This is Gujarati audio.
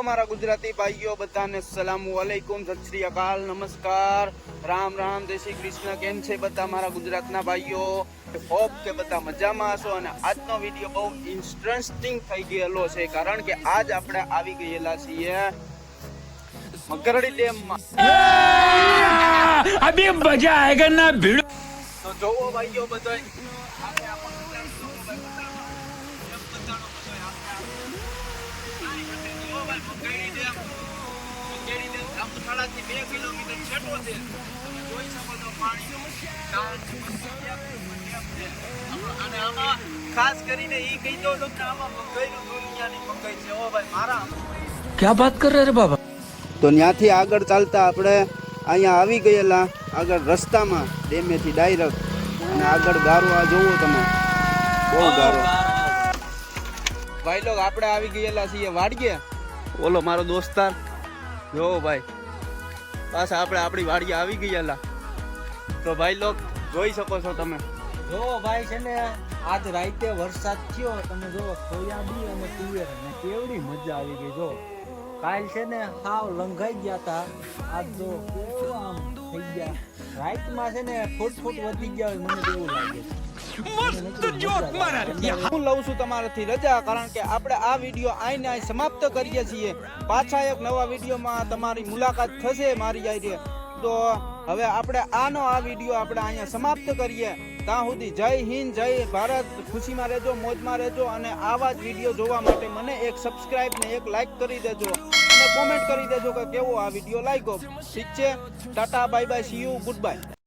મારા ગુજરાતી ભાઈઓ બધાને સલામુ અલૈકુમ, સત શ્રી અકાલ, નમસ્કાર, રામ રામ, જય શ્રી કૃષ્ણ. કેમ છે બધા મારા ગુજરાતના ભાઈઓ? હોપ કે બધા મજામાં હશો. અને આજનો વિડીયો બહુ ઇન્ટરેસ્ટિંગ થઈ ગયેલો છે, કારણ કે આજ આપણે આવી ગયેલા છીએ મકરડી ડેમમાં. અભી મજા આયેગા ના ભીડ. તો જોવો ભાઈઓ બધા થી 2 કિલોમીટર છેટો છે. તમે જોઈ શકો છો પાણી અને આમાં ખાસ કરીને ઈ કહી દો તો કે આમાં મકાઈનું દુનિયાની મકાઈ છે. ઓ ભાઈ મારા क्या बात कर रहे रे बाबा. તો ત્યાંથી આગળ ચાલતા આપણે અહીંયા આવી ગયેલા આગળ રસ્તામાં ડેમેથી ડાયરેક્ટ. અને આગળ ગારો આ જોવો તમે, બહુ ગારો. ભાઈ લોગ આપણે આવી ગયેલા છીએ વાડીએ. ઓલો મારો દોસ્તાર જોવો ભાઈ, બસ આપણે આપણી વાડીએ આવી ગયેલા. તો ભાઈ લોગ જોઈ શકો છો તમે. જો ભાઈ છે ને આજ રાતે વરસાદ થયો, તમે જો સોયાબી અને તુવેર ને કેવડી મજા આવી ગઈ. જો કાલ છે ને હાવ લંઘાઈ ગયા હતા, આજ જો કેવું આમ થઈ ગયા. રાતમાં છે ને ફૂટ વધી ગયા હોય, મને એવું લાગે છે. હું લઉં છું તમારાથી રજા, કારણ કે આપણે આ વિડીયો આઈને સમાપ્ત કરીએ છીએ. પાછા એક નવા વિડીયોમાં તમારી મુલાકાત થશે મારી જાય. તો હવે આપણે આ વિડીયો આપણે અહીંયા સમાપ્ત કરીએ. ત્યાં સુધી જય હિન્દ, જય ભારત, ખુશીમાં રહેજો, મોજમાં રહેજો. અને આવા જ વિડીયો જોવા માટે મને એક સબસ્ક્રાઇબ ને એક લાઈક કરી દેજો અને કોમેન્ટ કરી દેજો કે કેવો આ વિડીયો લાગ્યો. ઠીક છે, Tata, bye bye, C you, good bye.